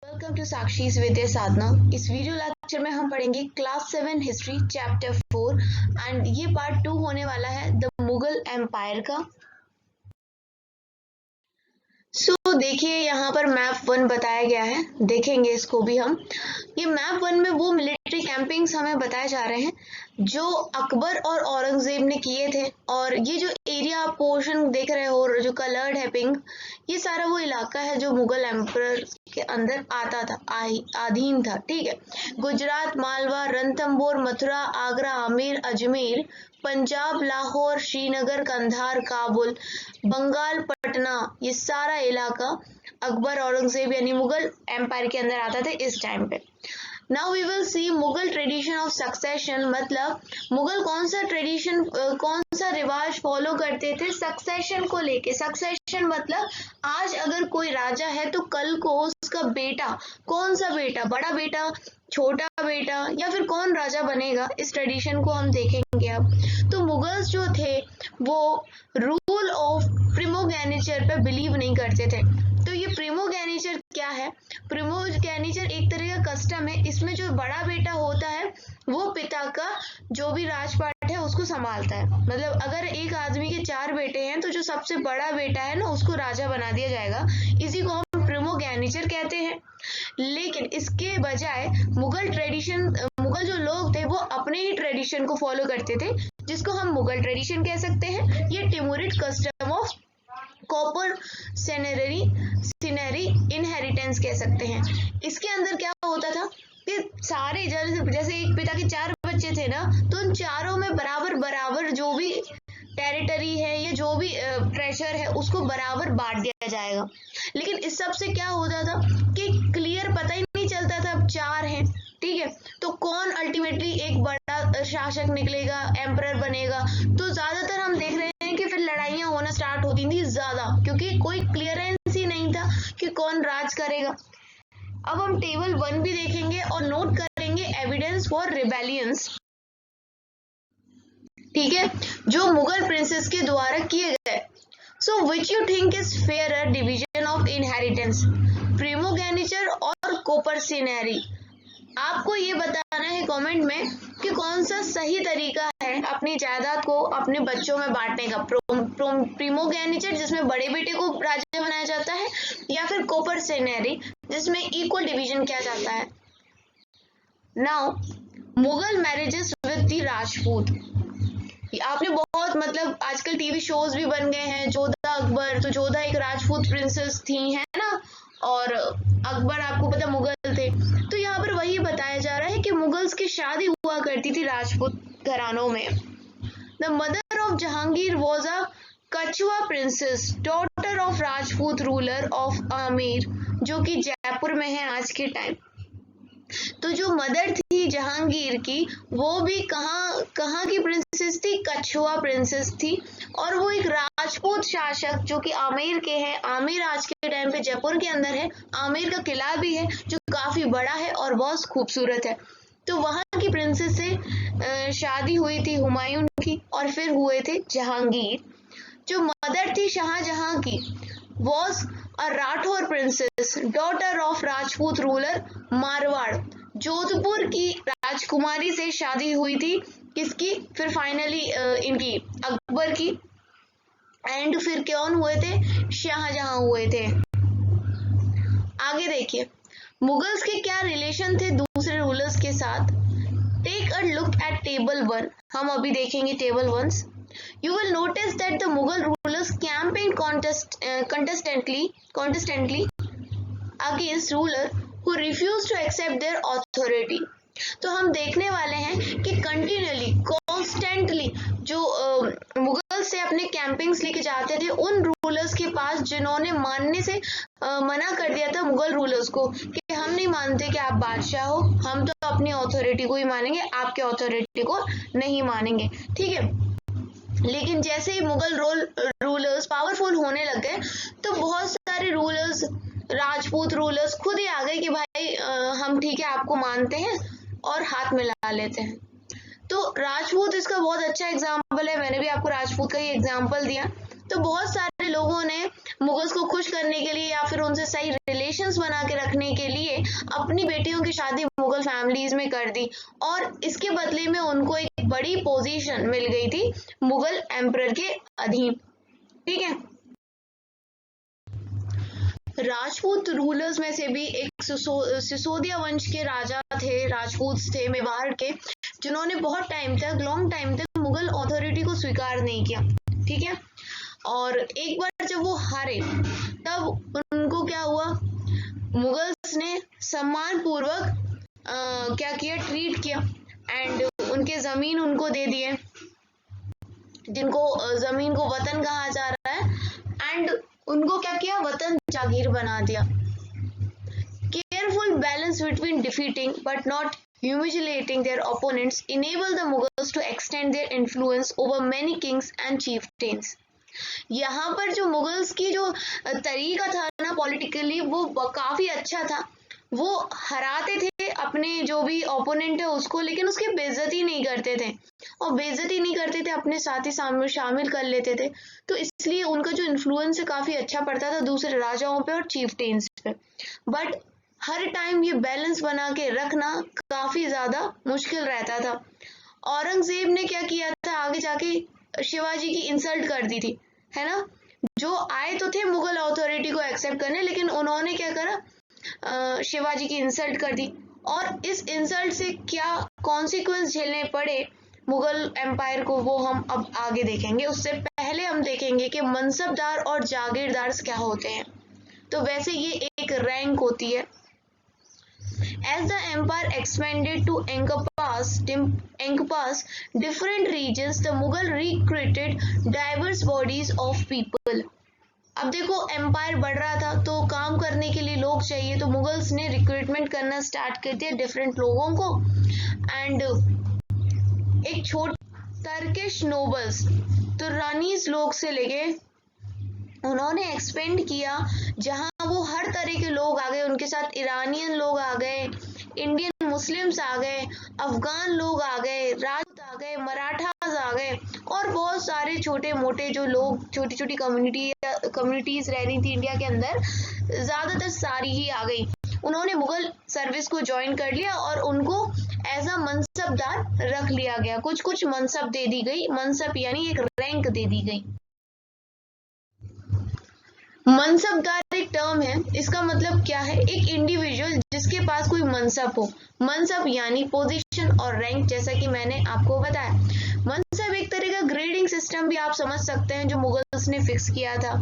Welcome to साक्षी's विद्या साधना। इस video lecture में हम पढ़ेंगे क्लास 7 हिस्ट्री चैप्टर 4 एंड ये पार्ट 2 होने वाला है द मुगल एम्पायर का। देखिए यहाँ पर मैप 1 बताया गया है, देखेंगे इसको भी हम। ये मैप 1 में वो मिलिट्री कैंपिंग्स हमें बताए जा रहे हैं जो अकबर और औरंगजेब ने किए थे। और ये जो एरिया आप पोर्शन देख रहे हो जो कलर्ड है पिंक, ये सारा वो इलाका है जो मुगल एम्परर के अंदर आता था, अधीन था। ठीक है, गुजरात, मालवा, रणथंभौर, मथुरा, आगरा, आमेर, अजमेर, पंजाब, लाहौर, श्रीनगर, कंधार, काबुल, बंगाल, पटना, ये सारा इलाका अकबर औरंगजेब यानी मुगल एम्पायर के अंदर आता था इस टाइम पे। Now we will see Mughal tradition of succession, मतलब मुगल कौन सा ट्रेडिशन, कौन सा रिवाज फॉलो करते थे सक्सेशन को लेके। सक्सेशन मतलब आज अगर कोई राजा है तो कल को उसका बेटा, कौन सा बेटा, बड़ा बेटा, छोटा बेटा, या फिर कौन राजा बनेगा, इस ट्रेडिशन को हम देखेंगे अब। तो मुगल्स जो थे वो रूल ऑफ प्रिमोगेनिचर पे बिलीव नहीं करते थे। तो ये प्रिमोगेनिचर क्या है? प्रिमोगेनिचर एक तरह का कस्टम है, इसमें जो बड़ा बेटा होता है वो पिता का जो भी राजपाट है उसको संभालता है। मतलब अगर एक आदमी के 4 बेटे हैं तो जो सबसे बड़ा बेटा है ना उसको राजा बना दिया जाएगा, इसी को हम प्रिमोगेनिचर कहते हैं। लेकिन इसके बजाय मुगल जो लोग थे वो अपने ही ट्रेडिशन को फॉलो करते थे, जिसको हम मुगल ट्रेडिशन कह सकते हैं। ये Timurid custom of coparcenary inheritance कह सकते हैं। इसके अंदर क्या होता था कि सारे जैसे एक पिता के 4 बच्चे थे ना, तो उन चारों में बराबर बराबर जो भी टेरिटरी है या जो भी ट्रेजर है उसको बराबर बांट दिया जाएगा। लेकिन इस सब से क्या होता था कि क्लियर पता ही नहीं चलता था, अब 4 हैं, ठीक है, तो कौन अल्टीमेटली एक बड़ा शासक निकलेगा, एम्परर बनेगा। तो ज्यादातर हम देख रहे हैं कि फिर लड़ाइयां होना स्टार्ट होती थी ज्यादा, क्योंकि कोई क्लियरेंस ही नहीं था कि कौन राज करेगा। अब हम टेबल 1 भी देखेंगे और नोट करेंगे एविडेंस फॉर रिबेलियंस, ठीक है, जो मुगल प्रिंसेस के द्वारा किए गए। So which you think is fair division of inheritance, primogeniture और कोपरसिनेरी? आपको ये बताना है कमेंट में कि कौन सा सही तरीका है अपनी जायदाद को अपने बच्चों में बांटने का। प्रिमोगेनिचर जिसमें बड़े बेटे को राजा बनाया जाता है, या फिर कोपरसिनेरी जिसमें इक्वल डिवीजन किया जाता है। Now Mughal marriages with the Rajput, आपने बहुत, मतलब आजकल टीवी शोज भी बन गए हैं, जोधा अकबर, तो जोधा एक राजपूत प्रिंसेस थी, है ना, और अकबर आपको पता मुगल थे। तो यहाँ पर वही बताया जा रहा है कि मुगल्स की शादी हुआ करती थी राजपूत घरानों में। The mother of Jahangir was a Kachhwaha princess, daughter of Rajput ruler of Amer, जो कि जयपुर में है आज के टाइम। तो जो मदर थी जहांगीर की, वो भी कहाँ की प्रिंसेस थी? कछुआ प्रिंसेस थी। और वो एक राजपूत शासक जो कि आमेर के हैं। आमेर आज के टाइम पे जयपुर के अंदर है। आमेर का किला भी है जो काफी बड़ा है और बहुत खूबसूरत है। तो वहां की प्रिंसेस से शादी हुई थी हुमायूं की, और फिर हुए थे जहांगीर। जो मदर थी शाहजहां की was a Rathore princess, daughter of Rajput ruler Marwar. Jodhpur की राजकुमारी से शादी हुई थी किसकी? फिर फाइनली इनकी अकबर की, एंड फिर कौन हुए थे? शाहजहां हुए थे। आगे देखिए मुगल्स के क्या रिलेशन थे दूसरे रूलर्स के साथ। Take a look at table 1, हम अभी देखेंगे table 1। You will notice that the Mughal rulers campaigned consistently against ruler who refused to accept their authority. तो हम देखने वाले हैं कि कंटिन्यूअली, कॉन्स्टेंटली जो मुगल से अपने कैंपिंग्स लेके जाते थे उन रूलर्स के पास जिन्होंने मानने से मना कर दिया था मुगल रूलर्स को कि हम नहीं मानते कि आप बादशाह हो, हम तो अपनी अथॉरिटी को ही मानेंगे, आपके अथॉरिटी को नहीं मानेंगे, ठीक है। लेकिन जैसे ही मुगल रूलर्स पावरफुल होने लग गए तो बहुत सारे रूलर्स, राजपूत रूलर्स खुद ही आ गए कि भाई हम ठीक है आपको मानते हैं, और हाथ मिला लेते हैं। तो राजपूत इसका बहुत अच्छा एग्जाम्पल है, मैंने भी आपको राजपूत का ही एग्जाम्पल दिया। तो बहुत सारे लोगों ने मुगल्स को खुश करने के लिए या फिर उनसे सही रिलेशंस बना के रखने के लिए अपनी बेटियों की शादी मुगल फैमिलीज में कर दी और इसके बदले में उनको एक बड़ी पोजीशन मिल गई थी मुगल एम्परर के अधीन। ठीक है। राजपूत रूलर्स में से भी एक सिसोदिया वंश के राजा थे, राजपूत थे मेवाड़ के, जिन्होंने बहुत टाइम तक, लॉन्ग टाइम तक मुगल अथॉरिटी को स्वीकार नहीं किया। ठीक है। और एक बार जब वो हारे तब उनको क्या हुआ, मुगल्स ने सम्मान पूर्वक क्या किया, ट्रीट किया एंड उनके जमीन उनको दे दिए, जिनको जमीन को वतन कहा जा रहा है, एंड उनको क्या किया, वतन जागीर बना दिया। Careful balance between defeating but not humiliating their opponents enable the Mughals to extend their influence over many kings and chieftains। यहाँ पर जो मुगल्स की जो तरीका था ना पॉलिटिकली, वो काफी अच्छा था। वो हराते थे अपने जो भी ओपोनेंट है उसको, लेकिन उसकी बेइज्जती नहीं करते थे, और बेइज्जती नहीं करते थे, अपने साथी शामिल कर लेते थे। तो इसलिए उनका जो इन्फ्लुएंस है काफी अच्छा पड़ता था दूसरे राजाओं पे और चीफटेन्स पे। बट हर टाइम ये बैलेंस बना के रखना काफी ज्यादा मुश्किल रहता था। औरंगजेब ने क्या किया था, आगे जाके शिवाजी की इंसल्ट कर दी थी, है ना। जो आए तो थे मुगल अथॉरिटी को एक्सेप्ट करने, लेकिन उन्होंने क्या करा, शिवाजी की इंसल्ट कर दी, और इस इंसल्ट से क्या कॉन्सिक्वेंस झेलने पड़े मुगल एम्पायर को, वो हम अब आगे देखेंगे। उससे पहले हम देखेंगे कि मनसबदार और जागीरदार क्या होते हैं। तो वैसे ये एक रैंक होती है। As the empire expanded to encompass different regions, the Mughal recruited diverse bodies of people। अब देखो एम्पायर बढ़ रहा था तो काम करने के लिए लोग चाहिए, तो मुगल्स ने रिक्रूटमेंट करना स्टार्ट कर दिया डिफरेंट लोगों को। एंड एक टर्किश नोबल्स, तुर्रानीज लोग से लेके उन्होंने एक्सपेंड किया, जहां वो हर तरह के लोग आ गए, उनके साथ ईरानियन लोग आ गए, इंडियन मुस्लिम्स आ गए, अफगान लोग आ गए, राजपूत आ गए, मराठास आ गए, और बहुत सारे छोटे मोटे जो लोग, छोटी छोटी कम्युनिटीज रह रही थी इंडिया के अंदर, ज्यादातर सारी ही आ गई। उन्होंने मुगल सर्विस को ज्वाइन कर लिया और उनको एज अ मनसबदार रख लिया गया। कुछ कुछ मनसब दे दी गई, मनसब यानी एक रैंक दे दी गई। मनसबदार एक टर्म है, इसका मतलब क्या है, एक इंडिविजुअल जिसके पास कोई मनसब हो। मनसब यानी पोजीशन और रैंक, जैसा कि मैंने आपको बताया। मनसब एक तरह का ग्रेडिंग सिस्टम भी आप समझ सकते हैं जो मुगल्स ने फिक्स किया था।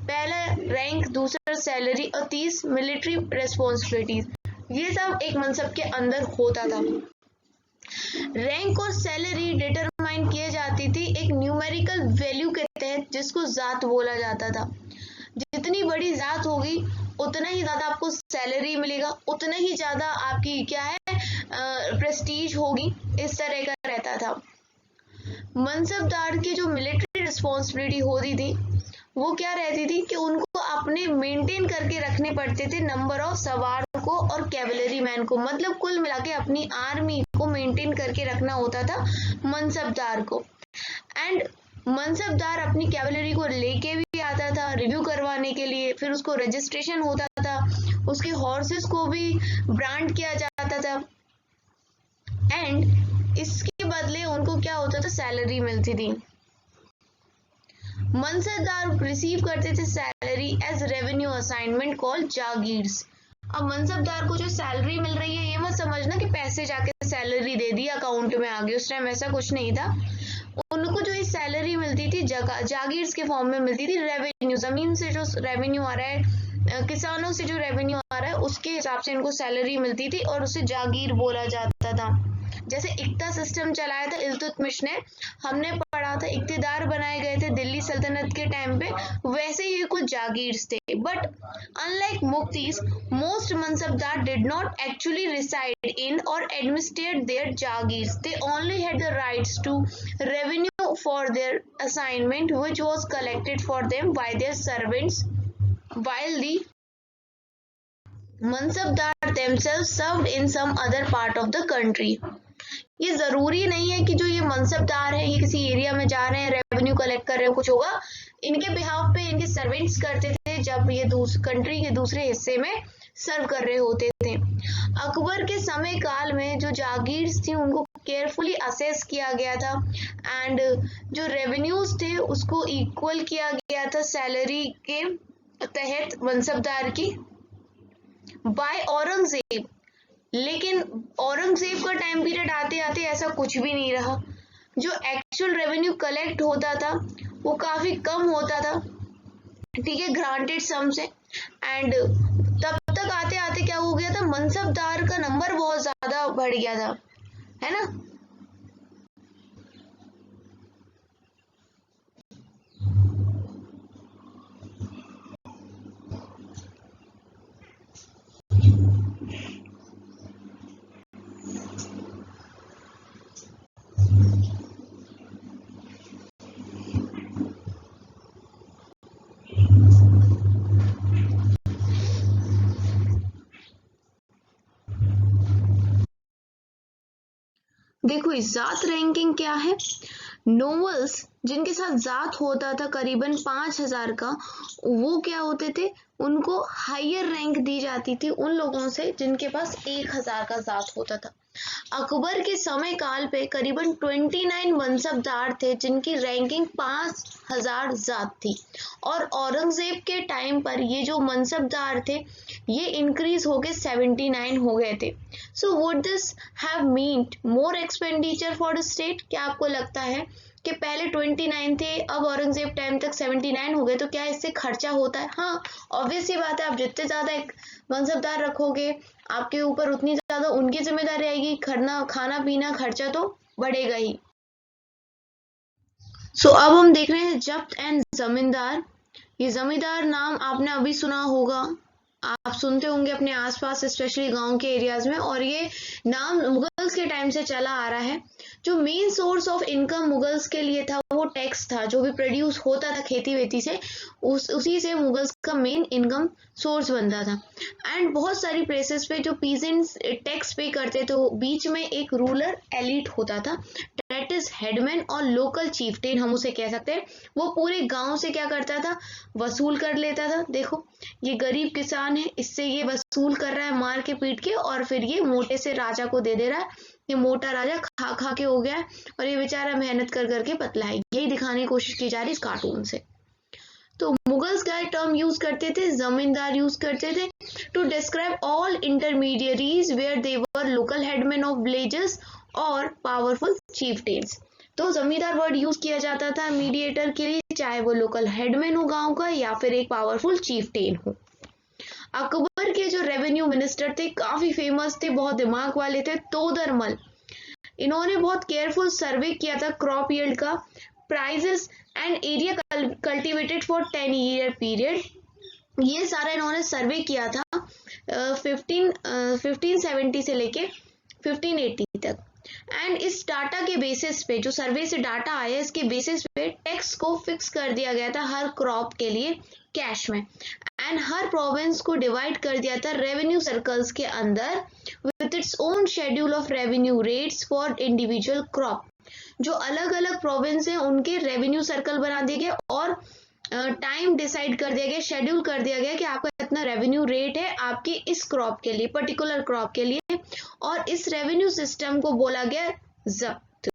पहला रैंक, दूसरा सैलरी और 30 मिलिट्री रेस्पॉन्सिबिलिटीज, ये सब एक मनसब के अंदर होता था। रैंक और सैलरी डिटरमाइन किए जाती थी एक न्यूमेरिकल वैल्यू के तहत, जिसको जात बोला जाता था। जितनी बड़ी जात होगी उतना ही ज्यादा आपको सैलरी मिलेगा, उतना ही ज्यादा आपकी क्या है, प्रेस्टीज होगी, इस तरह का रहता था। मनसबदार की जो मिलिट्री रिस्पॉन्सिबिलिटी होती थी वो क्या रहती थी कि उनको अपने मेंटेन करके रखने पड़ते थे नंबर ऑफ सवार को और कैवलरी मैन को, मतलब कुल मिला के अपनी आर्मी को मेंटेन करके रखना होता था मनसबदार को। एंड मनसबदार अपनी कैवलरी को लेके भी आता था रिव्यू करवाने के लिए, फिर उसको रजिस्ट्रेशन होता था, उसके हॉर्सेस को भी ब्रांड किया जाता था, एंड इसके बदले उनको क्या होता था, सैलरी मिलती थी। मनसबदार रिसीव करते थे salary as revenue assignment called jagirs. अब मनसबदार को जो सैलरी मिल रही है, ये मत समझना कि पैसे जाके सैलरी दे दी अकाउंट में आ गई, उस टाइम ऐसा कुछ नहीं था। उनको जो इस सैलरी मिलती थी जागीर्स के फॉर्म में मिलती थी। रेवेन्यू, जमीन से जो रेवेन्यू आ रहा है, किसानों से जो रेवेन्यू आ रहा है, उसके हिसाब से इनको सैलरी मिलती थी और उसे जागीर बोला जाता था। जैसे इक्ता सिस्टम चलाया था इल्तुतमिश ने, हमने पढ़ा था इक्तिदार बनाए गए थे दिल्ली सल्तनत के टाइम पे, वैसे ही कुछ जागीर्स थे। But unlike muftis, most mansabdar did not actually reside in or administrate their jagirs, they only had the rights to revenue for their assignment which was collected for them by their servants, while the mansabdar themselves served in some other part of the country। ये जरूरी नहीं है कि जो ये मनसबदार है ये किसी एरिया में जा रहे हैं, रेवेन्यू रेवेन्यू कलेक्ट कर रहे हो, कुछ होगा, इनके बिहाफ पे इनके सर्वेंट्स करते थे जब ये कंट्री के दूसरे हिस्से में सर्व कर रहे होते थे। अकबर के समय काल में जो जागीर थी उनको केयरफुली असेस किया गया था एंड जो रेवेन्यूज थे उसको इक्वल किया गया था सैलरी के तहत मनसबदार की बाय औरंगजेब। लेकिन औरंगजेब का टाइम पीरियड आते आते ऐसा कुछ भी नहीं रहा। जो एक्चुअल रेवेन्यू कलेक्ट होता था वो काफी कम होता था, ठीक है, ग्रांटेड सम से। एंड तब तक आते आते क्या हो गया था, मनसबदार का नंबर बहुत ज्यादा बढ़ गया था, है ना। देखो इस जात रैंकिंग क्या है, नोवेल्स जिनके साथ जात होता था करीबन 5000 का, वो क्या होते थे, उनको हायर रैंक दी जाती थी उन लोगों से जिनके पास 1000 का जात होता था। अकबर के समय काल पे करीबन 29 मनसबदार थे जिनकी रैंकिंग 5000 जात थी, और औरंगजेब के टाइम पर ये जो मनसबदार थे ये इंक्रीज होके 79 हो गए थे। So would this have meant more expenditure for the state? क्या आपको लगता है कि पहले 29 थे, अब औरंगजेब टाइम तक 79 हो गए, तो क्या इससे खर्चा होता है? हाँ, ऑब्वियस सी बात है, आप जितने ज्यादा एक मनसबदार रखोगे आपके ऊपर उतनी ज्यादा उनकी जिम्मेदारी आएगी, खाना पीना खर्चा तो बढ़ेगा ही। सो अब हम देख रहे हैं जब्त एंड जमींदार। ये जमींदार नाम आपने अभी सुना होगा, आप सुनते होंगे अपने आसपास स्पेशली गांव के एरियाज में, और ये नाम मुगल्स के टाइम से चला आ रहा है। जो main source of income Mughals के लिए था वो टैक्स था, जो भी प्रोड्यूस होता था खेती वेती से उसी से मुगल्स का मेन इनकम सोर्स बनता था। एंड बहुत सारी प्लेसेस पे जो पीजेंट्स टैक्स पे करते थे, बीच में एक रूलर एलिट होता था, दैट इज हेडमैन और लोकल चीफटेन हम उसे कह सकते हैं। वो पूरे गांव से क्या करता था, वसूल कर लेता था। देखो ये गरीब किसान है, इससे ये वसूल कर रहा है मार के पीट के, और फिर ये मोटे से राजा को दे दे रहा है। ये मोटा राजा खा खा के हो गया है और ये बेचारा मेहनत कर करके पतला है। यही दिखाने की कोशिश की जा रही है इस कार्टून से। तो मुगल्स क्या टर्म यूज करते थे, जमींदार यूज करते थे to describe all intermediaries where they were local headman of villages और पावरफुल चीफटेन्स। तो जमींदार वर्ड यूज किया जाता था मीडिएटर के लिए, चाहे वो लोकल हेडमैन हो गांव का या फिर एक पावरफुल चीफटेन हो। अकबर के जो रेवेन्यू मिनिस्टर थे काफी फेमस थे, बहुत दिमाग वाले थे, तोदरमल। इन्होंने बहुत केयरफुल सर्वे किया था क्रॉप यील्ड का, prices and area cultivated for 10 year period. ये सारा इन्होंने सर्वे किया था 1570 से लेके 1580 तक। एंड इस डाटा के बेसिस पे, जो सर्वे से डाटा आया इसके बेसिस पे टैक्स को फिक्स कर दिया गया था हर क्रॉप के लिए कैश में। एंड हर प्रोविंस को डिवाइड कर दिया था रेवेन्यू सर्कल्स के अंदर with its own schedule of revenue rates for individual crop. जो अलग अलग प्रोविंस हैं उनके रेवेन्यू सर्कल बना दिए गए और टाइम डिसाइड कर दिया गया, शेड्यूल कर दिया गया कि आपका इतना रेवेन्यू रेट है आपके इस क्रॉप के लिए, पर्टिकुलर क्रॉप के लिए, और इस रेवेन्यू सिस्टम को बोला गया zabt.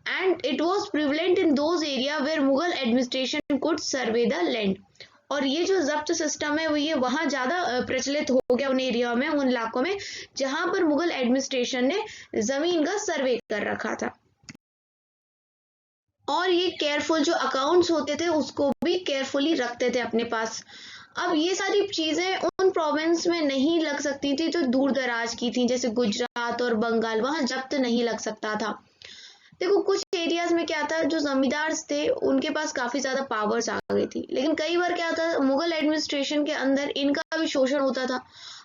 And it was prevalent in those area where Mughal administration could survey the land. और ये जो जब्त सिस्टम है वो ये वहां ज्यादा प्रचलित हो गया उन एरिया में, उन इलाकों में जहां पर मुगल एडमिनिस्ट्रेशन ने जमीन का सर्वे कर रखा था। और ये केयरफुल जो अकाउंट्स होते थे उसको भी केयरफुली रखते थे अपने पास। अब ये सारी चीजें उन प्रोविंस में नहीं लग सकती थी जो दूर दराज की थी, जैसे गुजरात और बंगाल, वहां जब्त नहीं लग सकता था। देखो कुछ एरियाज में क्या था, जो जमींदार थे उनके पास काफी ज्यादा पावर्स आ गई थी, लेकिन कई बार क्या था मुगल एडमिनिस्ट्रेशन के अंदर इनका भी शोषण होता था।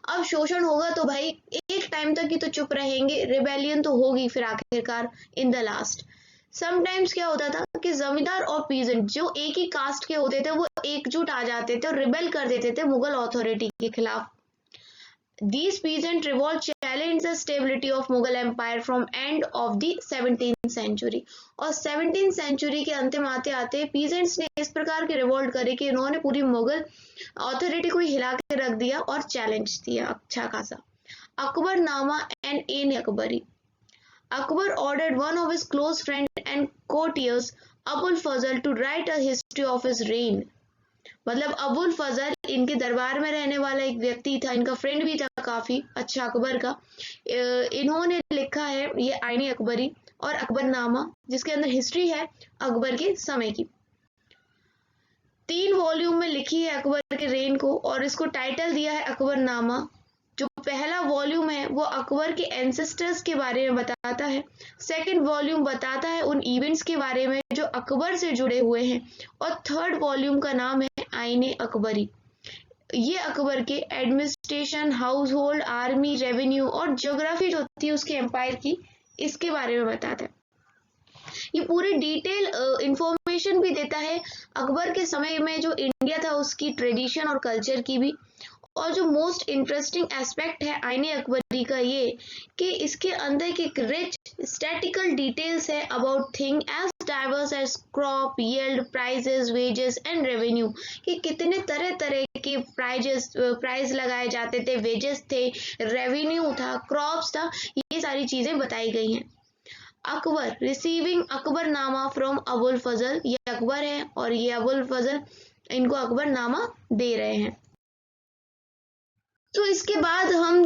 अब शोषण होगा तो भाई एक टाइम तक ही तो चुप रहेंगे, रिबेलियन तो होगी फिर आखिरकार इन द लास्ट। समटाइम्स क्या होता था कि जमींदार और पीजेंट जो एक ही कास्ट के होते थे वो एकजुट आ जाते थे और रिबेल कर देते थे मुगल अथॉरिटी के खिलाफ। These peasant revolt challenged the stability of Mughal Empire from end of the 17th century. और 17th century के अंतिम आते आते peasants ने इस प्रकार के रिवोल्ट करे कि इन्होंने पूरी मुगल अथॉरिटी को हिला के रख दिया और चैलेंज दिया अच्छा खासा. Akbarnama and Ain Akbari. Akbar ordered one of his close friends and courtiers, Abul Fazl, to write a history of his reign. मतलब अबुल फजल इनके दरबार में रहने वाला एक व्यक्ति था, इनका फ्रेंड भी था काफी अच्छा अकबर का. इन्होंने लिखा है ये आईनी अकबरी और अकबरनामा, जिसके अंदर हिस्ट्री है अकबर के समय की. 3 वॉल्यूम में लिखी है अकबर के रेन को और इसको टाइटल दिया है अकबरनामा. जो पहला वॉल्यूम है वो अकबर के एंसेस्टर्स के बारे में बताता है. सेकंड वॉल्यूम बताता है उन इवेंट्स के बारे में जो अकबर से जुड़े हुए हैं. और थर्ड वॉल्यूम का नाम है आईने अकबरी. ये अकबर के administration, house hold, army, revenue और ज्योग्राफी जो थी उसके एम्पायर की, इसके बारे में बताता है. ये पूरी डिटेल इंफॉर्मेशन भी देता है अकबर के समय में जो इंडिया था उसकी ट्रेडिशन और कल्चर की भी. और जो मोस्ट इंटरेस्टिंग एस्पेक्ट है आईने अकबरी का ये कि इसके अंदर की एक रिच स्टैटिकल डिटेल्स है about thing as diverse as crop, yield, prices, wages and revenue. कि कितने तरह तरह के प्राइस लगाए जाते थे, वेजेस थे, रेवेन्यू था, क्रॉप्स था, ये सारी चीजें बताई गई हैं. अकबर रिसीविंग अकबरनामा फ्रॉम अबुल फजल. ये अकबर है और ये अबुल फजल इनको अकबरनामा दे रहे हैं. तो इसके बाद हम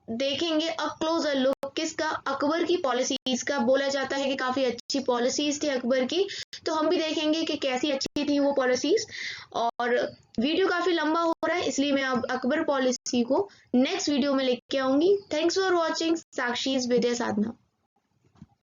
देखेंगे अ क्लोजर लुक किसका, अकबर की पॉलिसीज का. बोला जाता है कि काफी अच्छी पॉलिसीज थी अकबर की, तो हम भी देखेंगे कि कैसी अच्छी थी वो पॉलिसीज. और वीडियो काफी लंबा हो रहा है इसलिए मैं अब अकबर पॉलिसी को नेक्स्ट वीडियो में लेके आऊंगी. Thanks for watching Sakshi's Vidya Sadhana.